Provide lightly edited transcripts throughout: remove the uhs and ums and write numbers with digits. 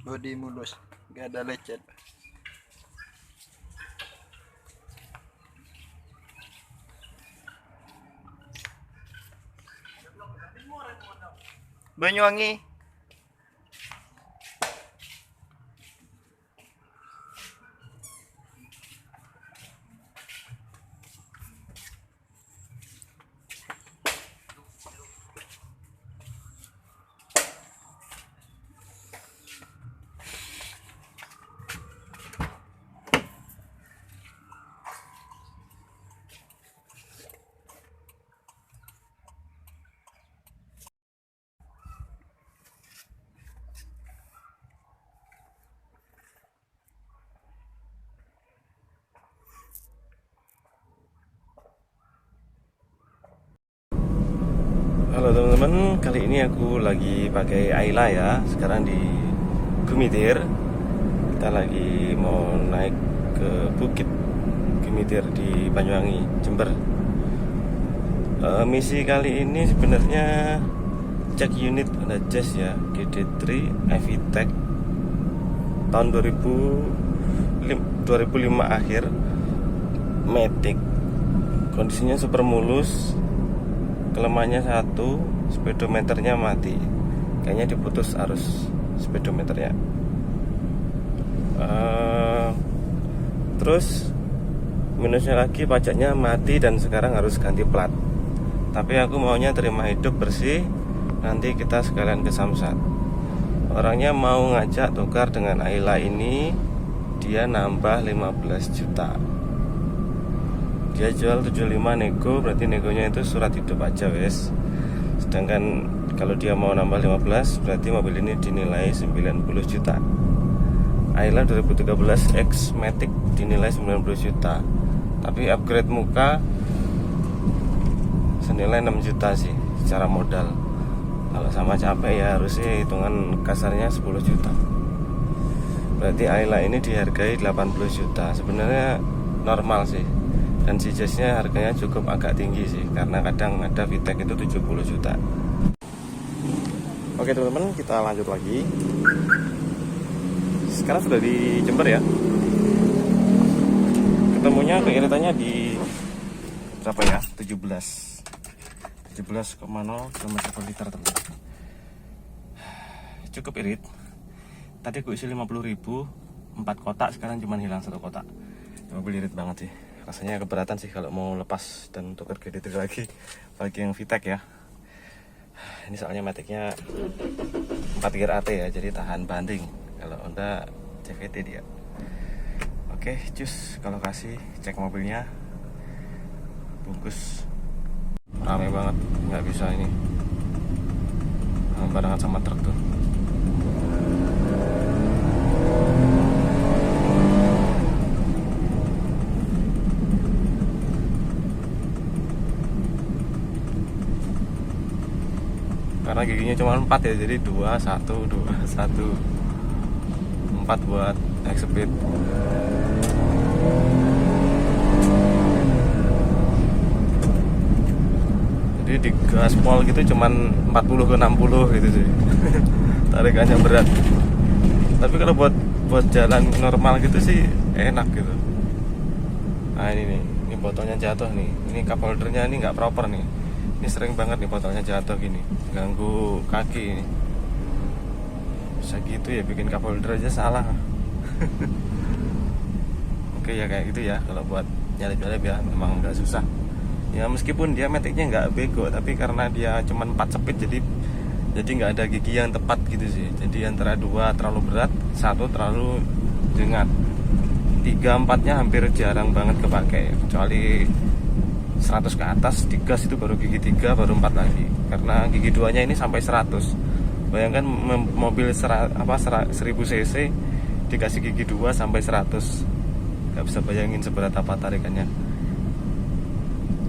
bodi mulus, gak ada lecet. Banyuwangi. Halo teman-teman, kali ini aku lagi pakai Ayla ya. Sekarang di Gumitir. Kita lagi mau naik ke Bukit Gumitir di Banyuwangi, Jember. Misi kali ini sebenarnya cek unit ada Jazz ya, GD3 EVTEC tahun 2005 akhir, Matic. Kondisinya super mulus. Kelemahannya satu, speedometernya mati. Kayaknya diputus arus speedometernya. Terus minusnya lagi pajaknya mati dan sekarang harus ganti plat. Tapi aku maunya terima hidup bersih. Nanti kita sekalian ke Samsat. Orangnya mau ngajak tukar dengan Ayla ini. Dia nambah 15 juta. Dia jual 75 nego, berarti negonya itu surat hidup aja wes. Sedangkan kalau dia mau nambah 15, berarti mobil ini dinilai 90 juta. Ayla 2013 X Matic dinilai 90 juta. Tapi upgrade muka senilai 6 juta sih secara modal. Kalau sama capek ya harusnya hitungan kasarnya 10 juta. Berarti Ayla ini dihargai 80 juta. Sebenarnya normal sih. Dan si Jazznya harganya cukup agak tinggi sih, karena kadang ada VTEC itu 70 juta. Oke teman-teman, kita lanjut lagi. Sekarang sudah di Jember ya. Ketemunya keiritannya di berapa ya? 17,0 km per liter teman. Cukup irit. Tadi aku isi 50.000, 4 kotak, sekarang cuma hilang 1 kotak. Mobil irit banget sih. Rasanya keberatan sih kalau mau lepas dan tukar GD3 lagi, apalagi yang VTEC ya. Ini soalnya Maticnya 4 gear AT ya, jadi tahan banting. Kalau Honda CVT dia. Oke, cus, kalau kasih cek mobilnya. Bungkus. Rame banget, nggak bisa ini. Barengan sama truk tuh. Karena giginya cuma 4 ya, jadi 2, 1, 2, 1 4 buat X-Speed. Jadi di gaspol gitu cuman 40 ke 60 gitu sih. Tarikannya berat. Tapi kalau buat jalan normal gitu sih enak gitu. Nah ini botolnya jatuh nih. Ini cup holdernya ini nggak proper nih. Ini sering banget nih botolnya jatuh gini, ganggu kaki ini. Bisa gitu ya, bikin cup holder aja salah. Oke ya kayak gitu ya, kalau buat nyalip-nyalip ya memang nggak susah. Ya meskipun dia Maticnya nggak bego, tapi karena dia cuma 4 speed, jadi nggak ada gigi yang tepat gitu sih. Jadi antara 2 terlalu berat, 1 terlalu ringan. 3-4-nya hampir jarang banget kepake, kecuali 100 ke atas digas itu baru gigi 3, baru 4 lagi. Karena gigi 2-nya ini sampai 100. Bayangkan mobil 1000 cc dikasih gigi 2 sampai 100. Gak bisa bayangin seberat apa tarikannya.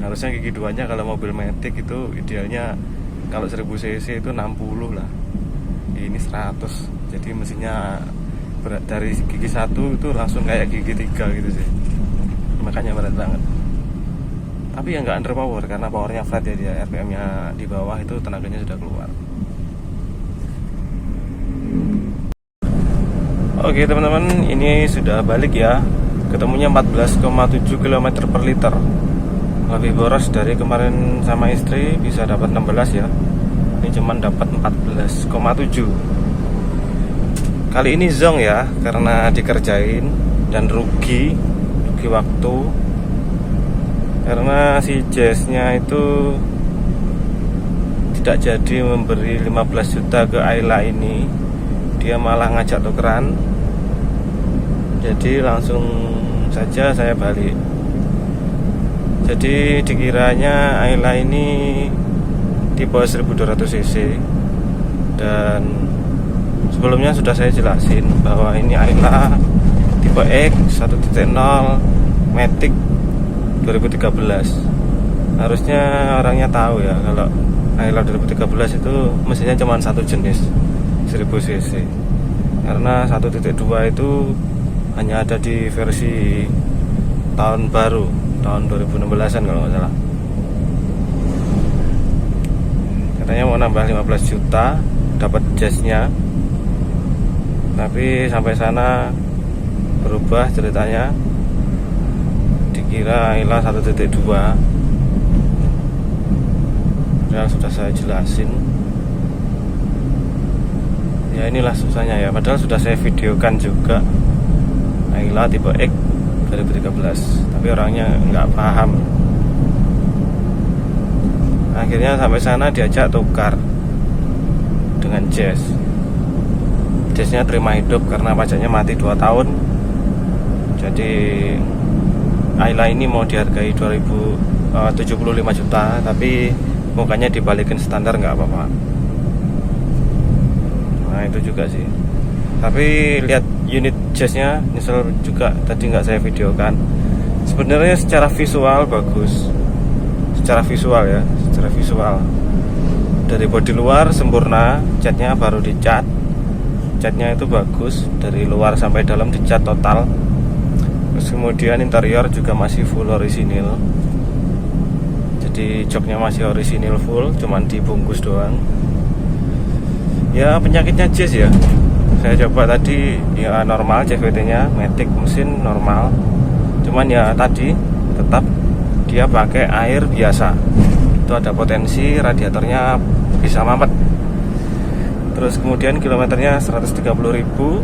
Harusnya gigi 2-nya kalau mobil Matic itu idealnya kalau 1000 cc itu 60 lah. Ini 100. Jadi mesinnya berat, dari gigi 1 itu langsung kayak gigi 3 gitu sih. Makanya berat banget. Tapi ya nggak underpower karena powernya flat ya, dia RPM-nya di bawah itu tenaganya sudah keluar. Oke teman-teman, ini sudah balik ya. Ketemunya 14,7 km per liter. Lebih boros dari kemarin sama istri, bisa dapat 16 ya. Ini cuman dapat 14,7. Kali ini zong ya, karena dikerjain dan rugi waktu. Karena si Jazz-nya itu tidak jadi memberi 15 juta ke Ayla ini, dia malah ngajak tukeran. Jadi langsung saja saya balik. Jadi dikiranya Ayla ini tipe 1200 cc, dan sebelumnya sudah saya jelasin bahwa ini Ayla tipe X 1.0 Matic 2013. Harusnya orangnya tahu ya kalau Ayla 2013 itu mesinnya cuma satu jenis 1000 cc, karena 1.2 itu hanya ada di versi tahun baru, tahun 2016an kalau nggak salah. Katanya mau nambah 15 juta dapat Jazz-nya, tapi sampai sana berubah ceritanya. Dikira Ayla 1.2, dan sudah saya jelasin. Ya inilah susahnya ya, padahal sudah saya videokan juga Ayla tipe X 2013, tapi orangnya nggak paham. Akhirnya sampai sana diajak tukar dengan Jazz. Jazz-nya terima hidup karena pajaknya mati 2 tahun. Jadi Ayla ini mau dihargai 75 juta, tapi mukanya dibalikin standar nggak apa-apa. Nah itu juga sih. Tapi lihat unit Jazz-nya, nyesel juga tadi nggak saya videokan. Sebenarnya secara visual bagus, secara visual ya, secara visual. Dari bodi luar sempurna, catnya baru dicat. Catnya itu bagus, dari luar sampai dalam dicat total. Terus kemudian interior juga masih full orisinil. Jadi joknya masih orisinil full, cuman dibungkus doang. Ya penyakitnya Jazz ya, saya coba tadi ya normal, CVT-nya Matic, mesin normal. Cuman ya tadi tetap dia pakai air biasa. Itu ada potensi radiatornya bisa mampet. Terus kemudian kilometernya 130.000,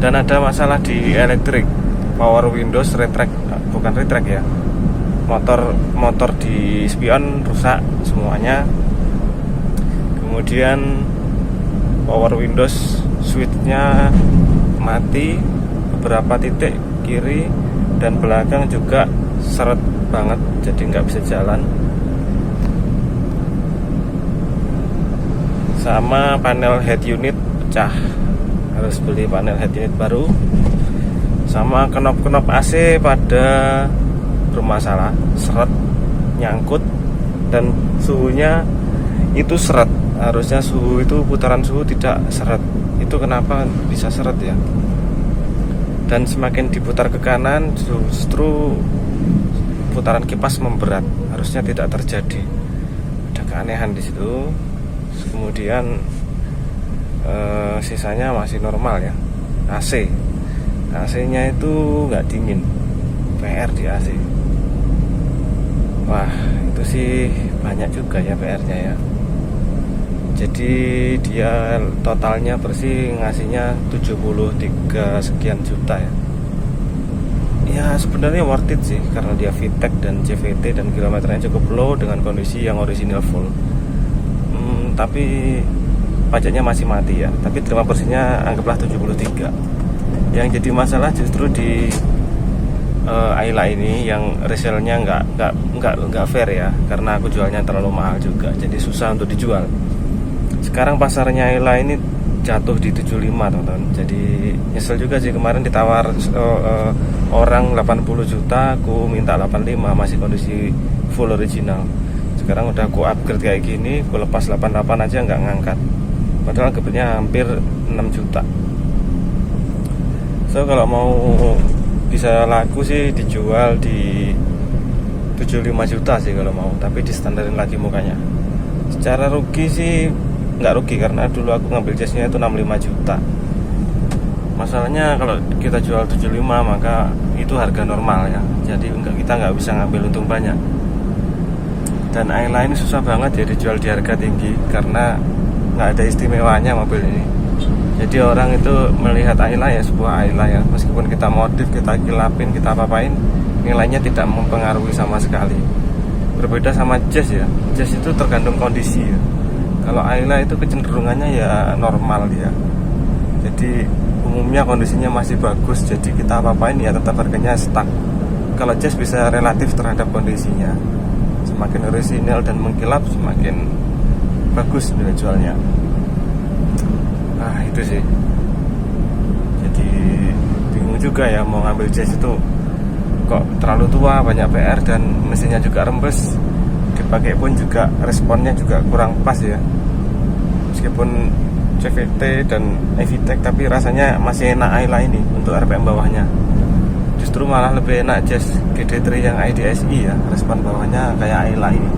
dan ada masalah di elektrik. Power windows retract, bukan retract ya. Motor di spion rusak semuanya. Kemudian power windows switch-nya mati, beberapa titik kiri dan belakang juga seret banget, jadi nggak bisa jalan. Sama panel head unit pecah, harus beli panel head unit baru. Sama knop-knop AC pada bermasalah, seret, nyangkut, dan suhunya itu seret. Harusnya suhu itu, putaran suhu tidak seret. Itu kenapa bisa seret ya? Dan semakin diputar ke kanan justru putaran kipas memberat. Harusnya tidak terjadi. Ada keanehan di situ. Kemudian sisanya masih normal ya. AC-nya itu nggak dingin, PR di AC. Wah itu sih banyak juga ya PR-nya ya. Jadi dia totalnya bersih ngasihnya 73 sekian juta ya. Ya sebenarnya worth it sih, karena dia VTEC dan CVT dan kilometernya cukup low dengan kondisi yang original full. Tapi pajaknya masih mati ya. Tapi terima bersihnya anggaplah 73. Yang jadi masalah justru di Ayla ini yang resellnya nggak fair ya, karena aku jualnya terlalu mahal juga, jadi susah untuk dijual. Sekarang pasarnya Ayla ini jatuh di 75 teman-teman. Jadi nyesel juga sih, kemarin ditawar orang 80 juta, aku minta 85, masih kondisi full original. Sekarang udah aku upgrade kayak gini, aku lepas 88 aja nggak ngangkat, padahal gebetnya hampir 6 juta. So kalau mau bisa laku sih dijual di 75 juta sih kalau mau, tapi distandarin lagi mukanya. Secara rugi sih nggak rugi, karena dulu aku ngambil Jazz-nya itu 65 juta. Masalahnya kalau kita jual 75 maka itu harga normal ya. Jadi kita nggak bisa ngambil untung banyak. Dan Ayla ini susah banget ya dijual di harga tinggi karena nggak ada istimewanya mobil ini. Jadi orang itu melihat Ayla ya sebuah Ayla ya, meskipun kita modif, kita kilapin, kita apa-apain, nilainya tidak mempengaruhi sama sekali. Berbeda sama Jazz ya, Jazz itu tergantung kondisi ya. Kalau Ayla itu kecenderungannya ya normal ya. Jadi umumnya kondisinya masih bagus, jadi kita apa-apain ya tetap harganya stuck. Kalau Jazz bisa relatif terhadap kondisinya, semakin orisinil dan mengkilap semakin bagus nilai jualnya. Nah itu sih. Jadi bingung juga ya mau ngambil Jazz itu, kok terlalu tua, banyak PR dan mesinnya juga rembes. Dipakai pun juga responnya juga kurang pas ya. Meskipun CVT dan EVTEC tapi rasanya masih enak Ayla ini untuk RPM bawahnya. Justru malah lebih enak Jazz GD3 yang IDSI ya, respon bawahnya kayak Ayla ini.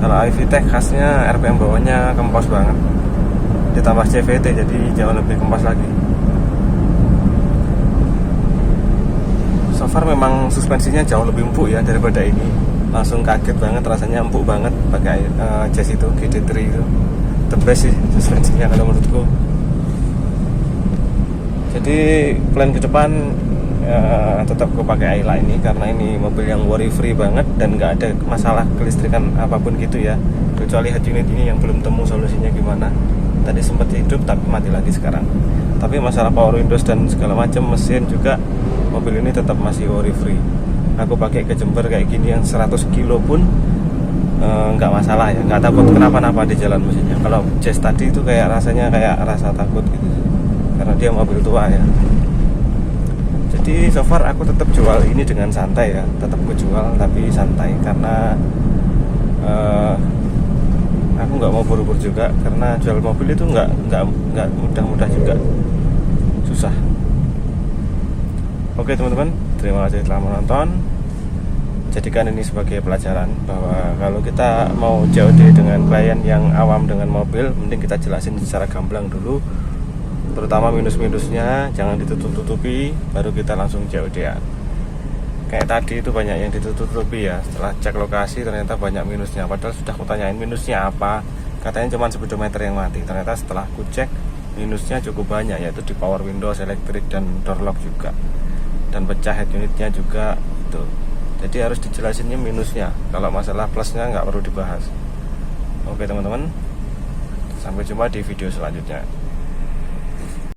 Kalau EVTEC khasnya RPM bawahnya kempos banget, ditambah CVT jadi jauh lebih kempos lagi. So far memang suspensinya jauh lebih empuk ya daripada ini. Langsung kaget banget, rasanya empuk banget pakai Jazz itu, GD3 itu. The best sih suspensinya kalau menurutku. Jadi plan ke depan tetap gue pakai Ayla ini karena ini mobil yang worry free banget dan nggak ada masalah kelistrikan apapun gitu ya, kecuali head unit ini yang belum temu solusinya gimana. Tadi sempat hidup tapi mati lagi sekarang. Tapi masalah power windows dan segala macam mesin juga mobil ini tetap masih worry free. Aku pakai ke Jember kayak gini yang 100 kilo pun nggak masalah ya, nggak takut kenapa-napa di jalan mesinnya. Kalau Jazz tadi itu kayak rasanya kayak rasa takut gitu karena dia mobil tua ya. Jadi so far aku tetap jual ini dengan santai ya, tetap aku jual tapi santai karena aku nggak mau buru-buru juga karena jual mobil itu nggak mudah-mudah juga, susah. Oke teman-teman, terima kasih telah menonton. Jadikan ini sebagai pelajaran bahwa kalau kita mau COD dengan klien yang awam dengan mobil, mending kita jelasin secara gamblang dulu, terutama minus-minusnya, jangan ditutup-tutupi, baru kita langsung COD-an. Kayak tadi itu banyak yang ditutup-tutupi ya, setelah cek lokasi ternyata banyak minusnya, padahal sudah aku tanyain minusnya apa, katanya cuma speedometer yang mati. Ternyata setelah aku cek minusnya cukup banyak, yaitu di power windows, elektrik, dan door lock juga, dan pecah head unitnya juga itu. Jadi harus dijelasinnya minusnya, kalau masalah plusnya nggak perlu dibahas. Oke teman-teman, sampai jumpa di video selanjutnya.